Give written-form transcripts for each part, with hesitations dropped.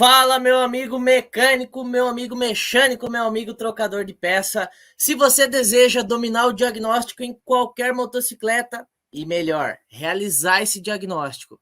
Fala, meu amigo mecânico, meu amigo mecânico, meu amigo trocador de peça. Se você deseja dominar o diagnóstico em qualquer motocicleta e melhor, realizar esse diagnóstico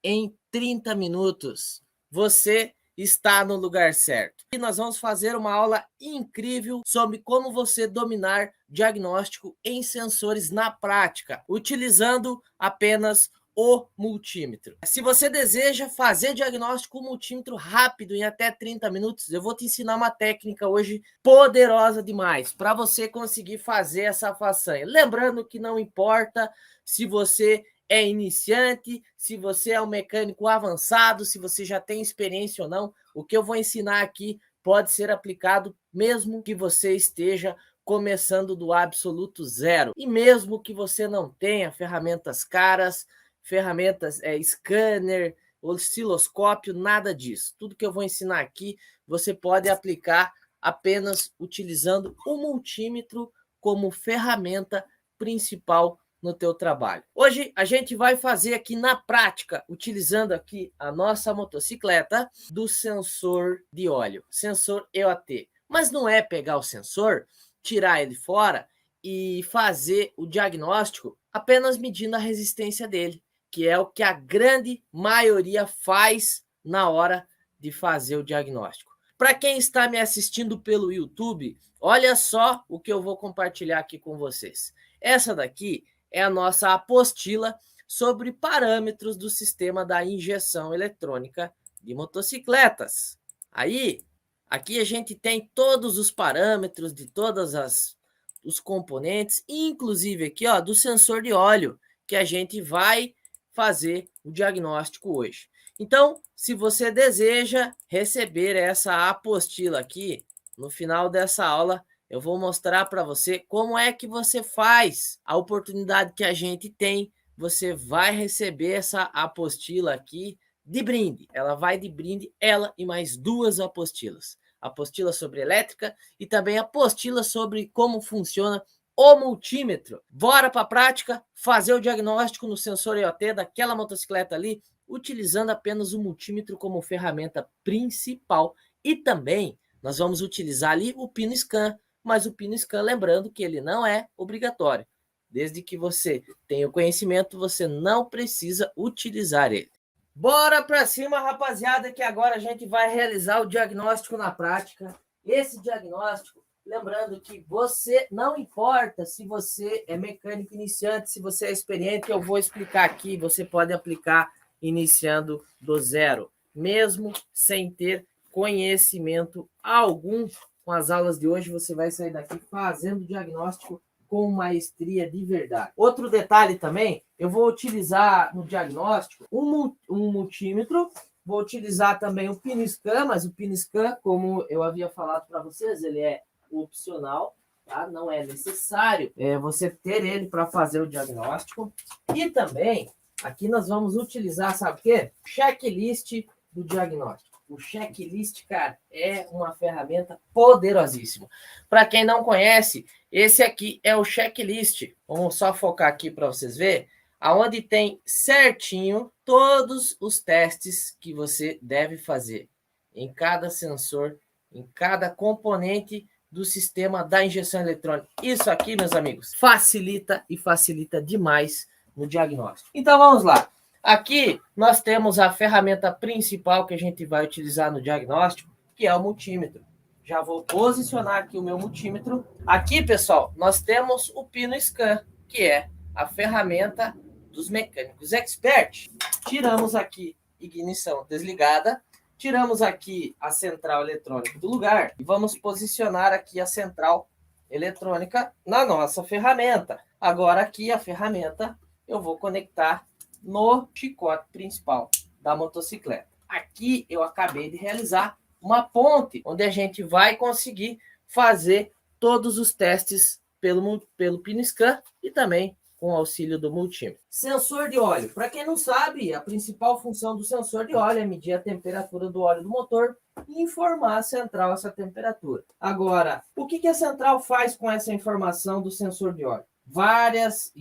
em 30 minutos, você está no lugar certo. E nós vamos fazer uma aula incrível sobre como você dominar diagnóstico em sensores na prática, utilizando apenas o multímetro. Se você deseja fazer diagnóstico com multímetro rápido em até 30 minutos, eu vou te ensinar uma técnica hoje poderosa demais para você conseguir fazer essa façanha. Lembrando que não importa se você é iniciante, se você é um mecânico avançado, se você já tem experiência ou não, o que eu vou ensinar aqui pode ser aplicado mesmo que você esteja começando do absoluto zero. E mesmo que você não tenha ferramentas caras, ferramentas, scanner, osciloscópio, nada disso. Tudo que eu vou ensinar aqui, você pode aplicar apenas utilizando o multímetro como ferramenta principal no teu trabalho. Hoje a gente vai fazer aqui na prática, utilizando aqui a nossa motocicleta, do sensor de óleo, sensor EOT. Mas não é pegar o sensor, tirar ele fora e fazer o diagnóstico apenas medindo a resistência dele, que é o que a grande maioria faz na hora de fazer o diagnóstico. Para quem está me assistindo pelo YouTube, olha só o que eu vou compartilhar aqui com vocês. Essa daqui é a nossa apostila sobre parâmetros do sistema da injeção eletrônica de motocicletas. Aí, aqui a gente tem todos os parâmetros de todas os componentes, inclusive aqui, ó, do sensor de óleo, que a gente vai fazer o diagnóstico hoje. Então, se você deseja receber essa apostila aqui, no final dessa aula, eu vou mostrar para você como é que você faz a oportunidade que a gente tem. Você vai receber essa apostila aqui de brinde. Ela vai de brinde, ela e mais duas apostilas. Apostila sobre elétrica e também apostila sobre como funciona o multímetro. Bora para a prática fazer o diagnóstico no sensor EOT daquela motocicleta ali, utilizando apenas o multímetro como ferramenta principal. E também nós vamos utilizar ali o pino scan, mas o pino scan, lembrando que ele não é obrigatório. Desde que você tenha o conhecimento, você não precisa utilizar ele. Bora para cima, rapaziada, que agora a gente vai realizar o diagnóstico na prática. Esse diagnóstico, lembrando que você, não importa se você é mecânico iniciante, se você é experiente, eu vou explicar aqui, você pode aplicar iniciando do zero, mesmo sem ter conhecimento algum. Com as aulas de hoje, você vai sair daqui fazendo diagnóstico com maestria de verdade. Outro detalhe também, eu vou utilizar no diagnóstico um multímetro, vou utilizar também o pino scan, mas o pino scan, como eu havia falado para vocês, ele é opcional, tá? Não é necessário você ter ele para fazer o diagnóstico. E também, aqui nós vamos utilizar, sabe o quê? Checklist do diagnóstico. O checklist, cara, é uma ferramenta poderosíssima. Para quem não conhece, esse aqui é o checklist. Vamos só focar aqui para vocês verem, aonde tem certinho todos os testes que você deve fazer em cada sensor, em cada componente do sistema da injeção eletrônica. Isso aqui, meus amigos, facilita e facilita demais no diagnóstico. Então vamos lá. Aqui nós temos a ferramenta principal que a gente vai utilizar no diagnóstico, que é o multímetro. Já vou posicionar aqui o meu multímetro. Aqui, pessoal, nós temos o pino scan, que é a ferramenta dos mecânicos expert. Tiramos aqui ignição desligada, tiramos aqui a central eletrônica do lugar e vamos posicionar aqui a central eletrônica na nossa ferramenta. Agora aqui a ferramenta eu vou conectar no chicote principal da motocicleta. Aqui eu acabei de realizar uma ponte, onde a gente vai conseguir fazer todos os testes pelo pino scan e também com o auxílio do multímetro. Sensor de óleo. Para quem não sabe, a principal função do sensor de óleo é medir a temperatura do óleo do motor e informar a central essa temperatura. Agora, o que a central faz com essa informação do sensor de óleo? Várias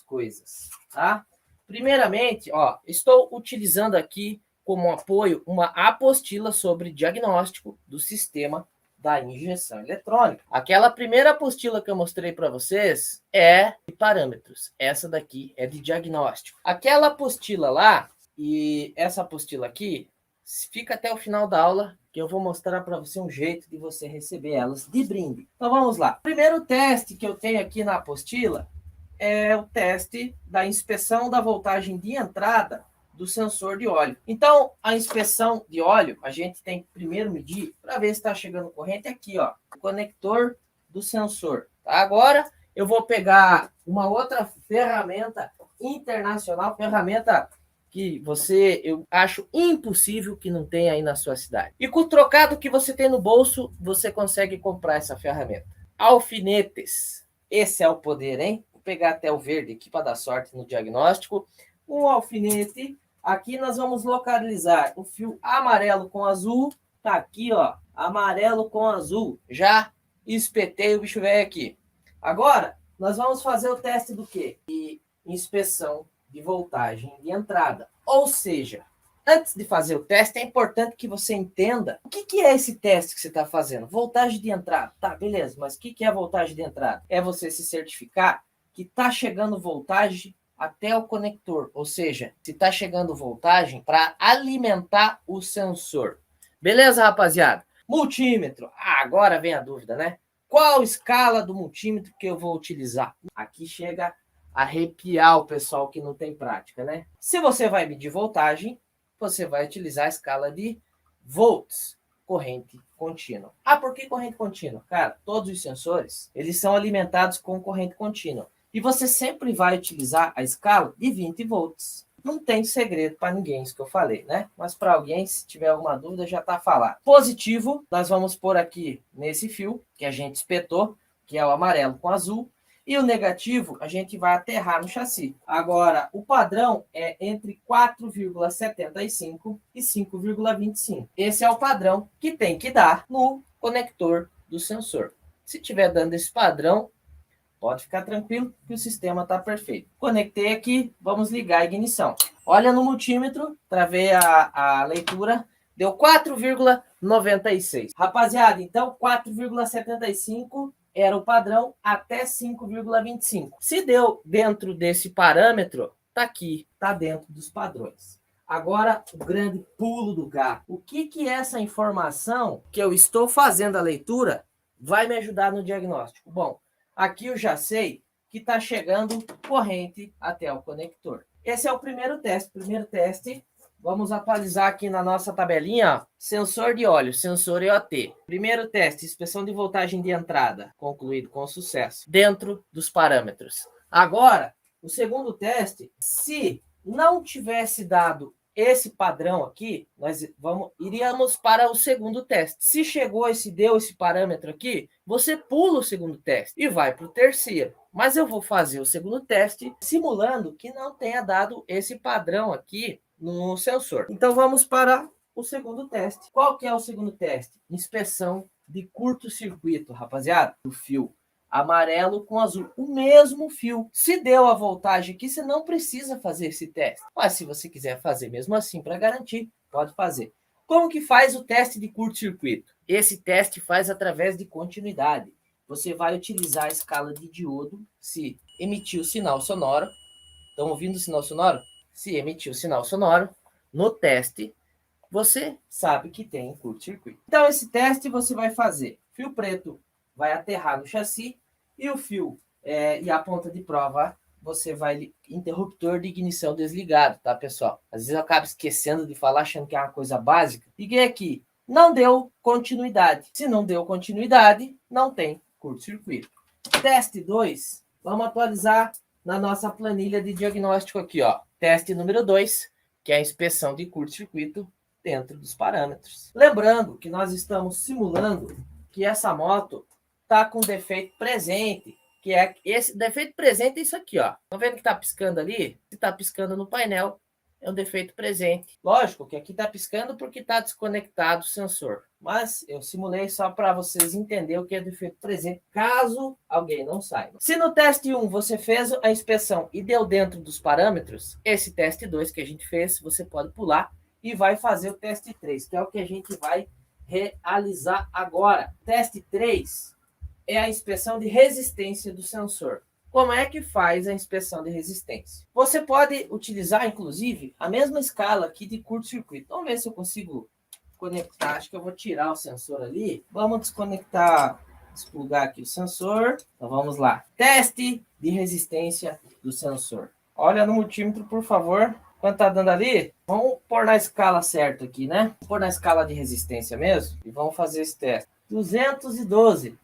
coisas, tá? Primeiramente, ó, estou utilizando aqui como apoio uma apostila sobre diagnóstico do sistema da injeção eletrônica. Aquela primeira apostila que eu mostrei para vocês é de parâmetros. Essa daqui é de diagnóstico. Aquela apostila lá e essa apostila aqui, fica até o final da aula que eu vou mostrar para você um jeito de você receber elas de brinde. Então vamos lá. O primeiro teste que eu tenho aqui na apostila é o teste da inspeção da voltagem de entrada do sensor de óleo. Então, a inspeção de óleo, a gente tem que primeiro medir para ver se está chegando corrente aqui, ó, o conector do sensor. Tá? Agora, eu vou pegar uma outra ferramenta internacional, ferramenta que eu acho impossível que não tenha aí na sua cidade. E com o trocado que você tem no bolso, você consegue comprar essa ferramenta. Alfinetes. Esse é o poder, hein? Vou pegar até o verde aqui para dar sorte no diagnóstico. Um alfinete. Aqui nós vamos localizar o fio amarelo com azul. Tá aqui, ó. Amarelo com azul. Já espetei o bicho velho aqui. Agora, nós vamos fazer o teste do quê? De inspeção de voltagem de entrada. Ou seja, antes de fazer o teste, é importante que você entenda o que é esse teste que você está fazendo. Voltagem de entrada. Tá, beleza. Mas o que é a voltagem de entrada? É você se certificar que está chegando voltagem até o conector, ou seja, se está chegando voltagem para alimentar o sensor. Beleza, rapaziada? Multímetro. Agora vem a dúvida, né? Qual escala do multímetro que eu vou utilizar? Aqui chega a arrepiar o pessoal que não tem prática, né? Se você vai medir voltagem, você vai utilizar a escala de volts, corrente contínua. Ah, por que corrente contínua? Cara, todos os sensores, eles são alimentados com corrente contínua. E você sempre vai utilizar a escala de 20 volts. Não tem segredo para ninguém isso que eu falei, né? Mas para alguém, se tiver alguma dúvida, já está falado. Positivo, nós vamos pôr aqui nesse fio que a gente espetou, que é o amarelo com azul. E o negativo, a gente vai aterrar no chassi. Agora, o padrão é entre 4,75 e 5,25. Esse é o padrão que tem que dar no conector do sensor. Se tiver dando esse padrão, pode ficar tranquilo que o sistema está perfeito. Conectei aqui, vamos ligar a ignição. Olha no multímetro, travei a leitura, deu 4,96. Rapaziada, então 4,75 era o padrão até 5,25. Se deu dentro desse parâmetro, tá aqui, tá dentro dos padrões. Agora, o grande pulo do gato. O que é essa informação que eu estou fazendo a leitura vai me ajudar no diagnóstico? Bom, aqui eu já sei que está chegando corrente até o conector. Esse é o primeiro teste. Primeiro teste, vamos atualizar aqui na nossa tabelinha, ó, sensor de óleo, sensor EOT. Primeiro teste, inspeção de voltagem de entrada, concluído com sucesso, dentro dos parâmetros. Agora, o segundo teste, se não tivesse dado esse padrão aqui, nós iríamos para o segundo teste. Se deu esse parâmetro aqui, você pula o segundo teste e vai para o terceiro. Mas eu vou fazer o segundo teste simulando que não tenha dado esse padrão aqui no sensor. Então vamos para o segundo teste. Qual que é o segundo teste? Inspeção de curto-circuito, rapaziada. O fio amarelo com azul, o mesmo fio. Se deu a voltagem aqui, você não precisa fazer esse teste. Mas se você quiser fazer mesmo assim para garantir, pode fazer. Como que faz o teste de curto-circuito? Esse teste faz através de continuidade. Você vai utilizar a escala de diodo se emitir o sinal sonoro. Estão ouvindo o sinal sonoro? Se emitir o sinal sonoro no teste, você sabe que tem curto-circuito. Então esse teste você vai fazer. Fio preto vai aterrar no chassi. E o fio e a ponta de prova, você vai interruptor de ignição desligado, tá, pessoal? Às vezes eu acabo esquecendo de falar, achando que é uma coisa básica. Liguei aqui, não deu continuidade. Se não deu continuidade, não tem curto-circuito. Teste 2, vamos atualizar na nossa planilha de diagnóstico aqui, ó. Teste número 2, que é a inspeção de curto-circuito dentro dos parâmetros. Lembrando que nós estamos simulando que essa moto tá com defeito presente, que é esse defeito presente é isso aqui, ó. Estão vendo que tá piscando ali? Se tá piscando no painel, é um defeito presente. Lógico que aqui tá piscando porque tá desconectado o sensor. Mas eu simulei só para vocês entenderem o que é defeito presente, caso alguém não saiba. Se no teste 1 você fez a inspeção e deu dentro dos parâmetros, esse teste 2 que a gente fez, você pode pular e vai fazer o teste 3, que é o que a gente vai realizar agora. Teste 3 é a inspeção de resistência do sensor. Como é que faz a inspeção de resistência? Você pode utilizar, inclusive, a mesma escala aqui de curto-circuito. Vamos ver se eu consigo conectar. Acho que eu vou tirar o sensor ali. Vamos desconectar, desplugar aqui o sensor. Então vamos lá. Teste de resistência do sensor. Olha no multímetro, por favor. Quanto tá dando ali? Vamos pôr na escala certa aqui, né? Vamos pôr na escala de resistência mesmo. E vamos fazer esse teste. 212.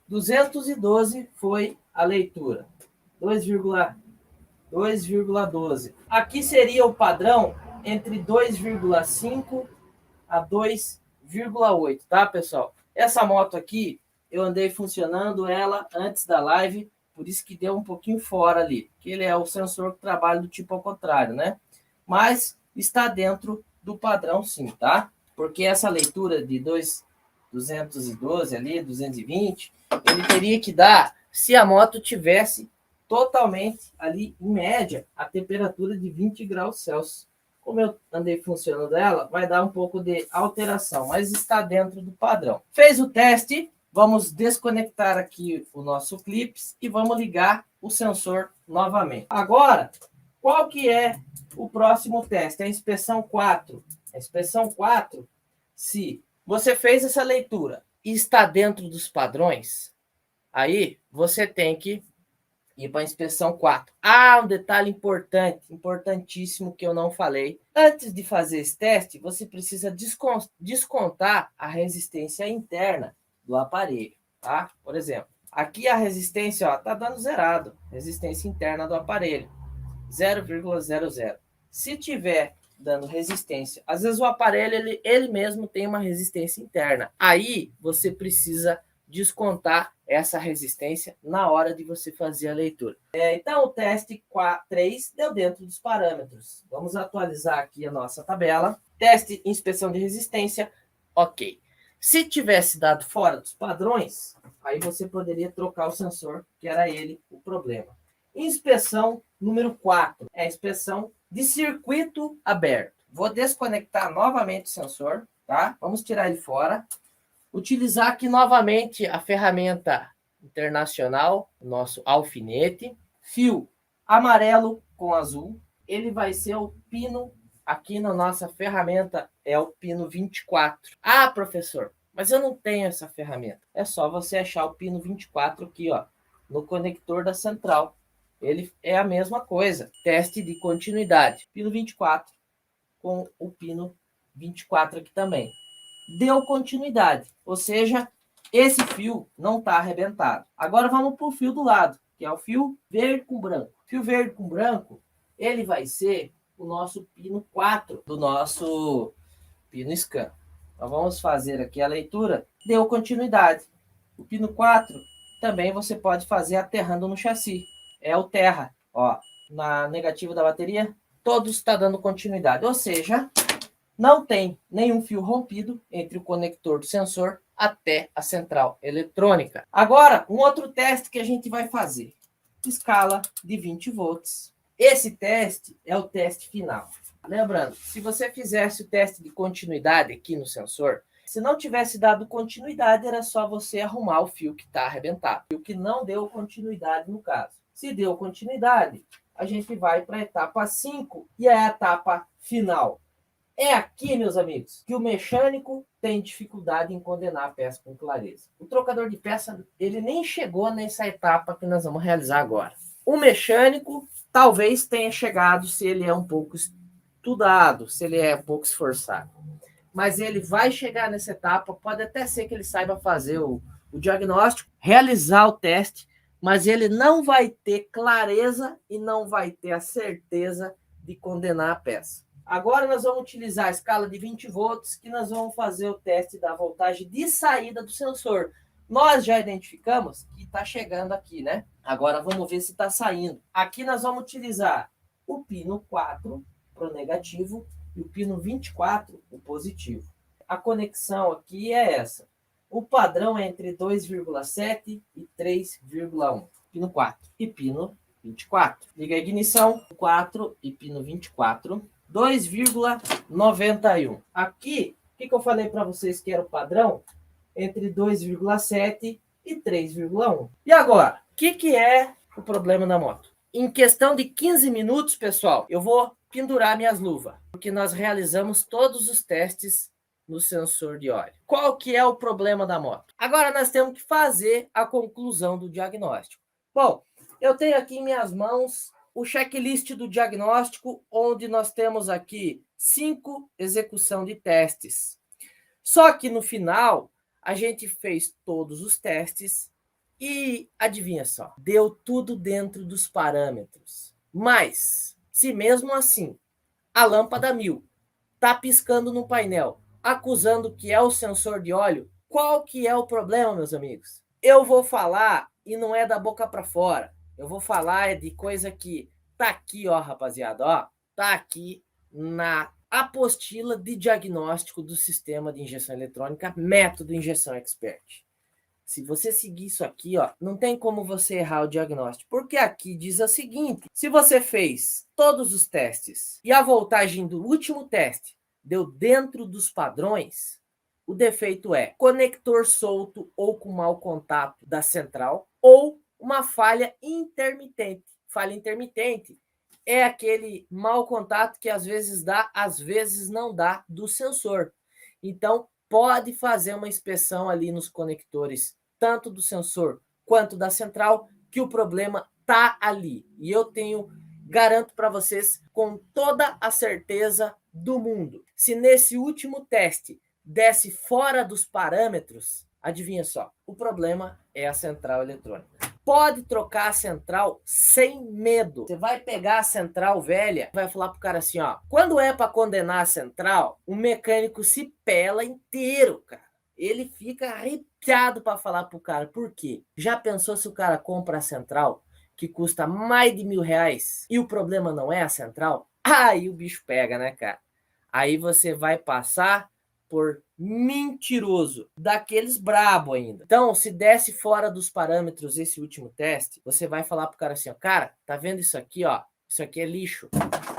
212 foi a leitura. 2,12. Aqui seria o padrão entre 2,5 a 2,8, tá, pessoal? Essa moto aqui, eu andei funcionando ela antes da live, por isso que deu um pouquinho fora ali, que ele é o sensor que trabalha do tipo ao contrário, né? Mas está dentro do padrão sim, tá? Porque essa leitura de 212 ali, 220, ele teria que dar se a moto tivesse totalmente ali, em média, a temperatura de 20 graus Celsius. Como eu andei funcionando ela, vai dar um pouco de alteração, mas está dentro do padrão. Fez o teste, vamos desconectar aqui o nosso clips e vamos ligar o sensor novamente. Agora, qual que é o próximo teste? A inspeção 4. A inspeção 4, se você fez essa leitura e está dentro dos padrões, aí você tem que ir para a inspeção 4. Ah, um detalhe importante, importantíssimo que eu não falei. Antes de fazer esse teste, você precisa descontar a resistência interna do aparelho, tá? Por exemplo, aqui a resistência, ó, tá dando zerado. Resistência interna do aparelho, 0,00. Se tiver dando resistência, às vezes o aparelho ele mesmo tem uma resistência interna. Aí você precisa descontar essa resistência na hora de você fazer a leitura. Então, o teste 3 deu dentro dos parâmetros. Vamos atualizar aqui a nossa tabela. Teste inspeção de resistência, ok. Se tivesse dado fora dos padrões, aí você poderia trocar o sensor, que era ele o problema. Inspeção número 4 é a inspeção de circuito aberto. Vou desconectar novamente o sensor, tá? Vamos tirar ele fora. Utilizar aqui novamente a ferramenta internacional, nosso alfinete, fio amarelo com azul. Ele vai ser o pino, aqui na nossa ferramenta, é o pino 24. Ah, professor, mas eu não tenho essa ferramenta. É só você achar o pino 24 aqui, ó, no conector da central. Ele é a mesma coisa, teste de continuidade. Pino 24 com o pino 24 aqui também. Deu continuidade, ou seja, esse fio não está arrebentado. Agora vamos para o fio do lado, que é o fio verde com branco. Fio verde com branco, ele vai ser o nosso pino 4 do nosso pino scan. Então vamos fazer aqui a leitura. Deu continuidade. O pino 4 também você pode fazer aterrando no chassi. É o terra. Ó, na negativa da bateria, todos está dando continuidade. Ou seja, não tem nenhum fio rompido entre o conector do sensor até a central eletrônica. Agora, um outro teste que a gente vai fazer. Escala de 20 volts. Esse teste é o teste final. Lembrando, se você fizesse o teste de continuidade aqui no sensor, se não tivesse dado continuidade, era só você arrumar o fio que está arrebentado. O que não deu continuidade no caso. Se deu continuidade, a gente vai para a etapa 5 e é a etapa final. É aqui, meus amigos, que o mecânico tem dificuldade em condenar a peça com clareza. O trocador de peça, ele nem chegou nessa etapa que nós vamos realizar agora. O mecânico talvez tenha chegado se ele é um pouco estudado, se ele é um pouco esforçado. Mas ele vai chegar nessa etapa, pode até ser que ele saiba fazer o diagnóstico, realizar o teste, mas ele não vai ter clareza e não vai ter a certeza de condenar a peça. Agora nós vamos utilizar a escala de 20 volts, que nós vamos fazer o teste da voltagem de saída do sensor. Nós já identificamos que está chegando aqui, né? Agora vamos ver se está saindo. Aqui nós vamos utilizar o pino 4 para o negativo e o pino 24 o positivo. A conexão aqui é essa. O padrão é entre 2,7 e 3,1. Pino 4 e pino 24. Liga a ignição, 4 e pino 24. 2,91. Aqui, o que eu falei para vocês que era o padrão? Entre 2,7 e 3,1. E agora, o que é o problema da moto? Em questão de 15 minutos, pessoal, eu vou pendurar minhas luvas, porque nós realizamos todos os testes no sensor de óleo. Qual que é o problema da moto? Agora nós temos que fazer a conclusão do diagnóstico. Bom, eu tenho aqui em minhas mãos o checklist do diagnóstico, onde nós temos aqui 5 execução de testes. Só que no final, a gente fez todos os testes e adivinha só, deu tudo dentro dos parâmetros. Mas, se mesmo assim a lâmpada 1000 está piscando no painel, acusando que é o sensor de óleo, qual que é o problema, meus amigos? Eu vou falar e não é da boca para fora. Eu vou falar de coisa que tá aqui, ó, rapaziada, ó, tá aqui na apostila de diagnóstico do sistema de injeção eletrônica, método injeção expert. Se você seguir isso aqui, ó, não tem como você errar o diagnóstico, porque aqui diz o seguinte: se você fez todos os testes e a voltagem do último teste deu dentro dos padrões, o defeito é conector solto ou com mau contato da central ou uma falha intermitente. Falha intermitente é aquele mau contato que às vezes dá, às vezes não dá do sensor. Então, pode fazer uma inspeção ali nos conectores, tanto do sensor quanto da central, que o problema tá ali. E eu garanto para vocês com toda a certeza do mundo. Se nesse último teste desse fora dos parâmetros, adivinha só, o problema é a central eletrônica. Pode trocar a central sem medo. Você vai pegar a central velha, vai falar pro cara assim, ó, quando é para condenar a central, o mecânico se pela inteiro, cara. Ele fica arrepiado para falar pro cara. Por quê? Já pensou se o cara compra a central que custa mais de R$1.000 e o problema não é a central? Aí o bicho pega, né, cara? Aí você vai passar por mentiroso, daqueles brabo ainda. Então, se desse fora dos parâmetros esse último teste, você vai falar pro cara assim, ó, cara, tá vendo isso aqui, ó? Isso aqui é lixo.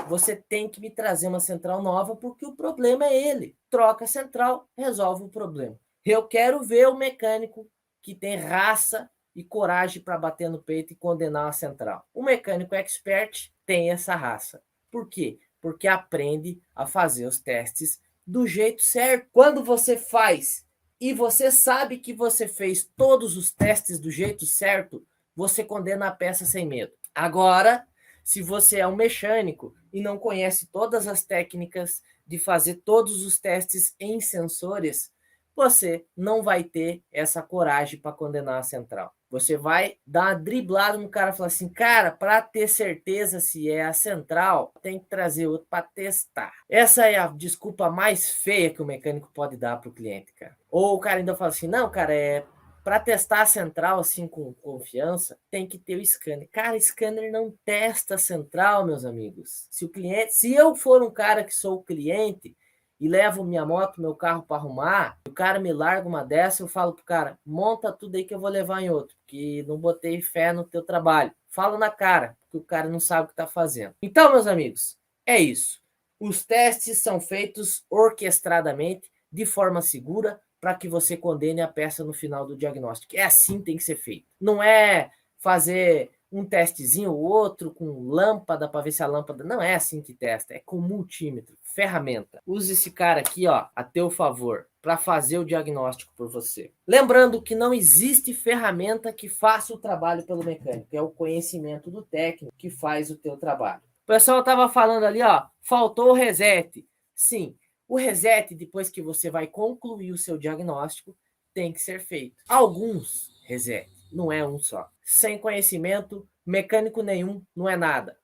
Você tem que me trazer uma central nova porque o problema é ele. Troca a central, resolve o problema. Eu quero ver o mecânico que tem raça e coragem para bater no peito e condenar a central. O mecânico expert tem essa raça. Por quê? Porque aprende a fazer os testes do jeito certo. Quando você faz e você sabe que você fez todos os testes do jeito certo, você condena a peça sem medo. Agora, se você é um mecânico e não conhece todas as técnicas de fazer todos os testes em sensores, você não vai ter essa coragem para condenar a central. Você vai dar uma driblada no cara e falar assim, cara, para ter certeza se é a central, tem que trazer outro para testar. Essa é a desculpa mais feia que o mecânico pode dar para o cliente, cara. Ou o cara ainda fala assim, não, cara, para testar a central assim com confiança, tem que ter o scanner. Cara, scanner não testa a central, meus amigos. Se eu for um cara que sou o cliente e levo minha moto, meu carro para arrumar, o cara me larga uma dessa, eu falo pro cara, monta tudo aí que eu vou levar em outro, que não botei fé no teu trabalho. Falo na cara, porque o cara não sabe o que está fazendo. Então, meus amigos, é isso. Os testes são feitos orquestradamente, de forma segura, para que você condene a peça no final do diagnóstico. É assim que tem que ser feito. Não é fazer um testezinho ou outro com lâmpada para ver se a lâmpada... Não é assim que testa, é com multímetro, ferramenta. Use esse cara aqui, ó, a teu favor, para fazer o diagnóstico por você. Lembrando que não existe ferramenta que faça o trabalho pelo mecânico, é o conhecimento do técnico que faz o teu trabalho. O pessoal estava falando ali, ó, faltou o reset. Sim, o reset, depois que você vai concluir o seu diagnóstico, tem que ser feito. Alguns reset, não é um só. Sem conhecimento, mecânico nenhum não é nada.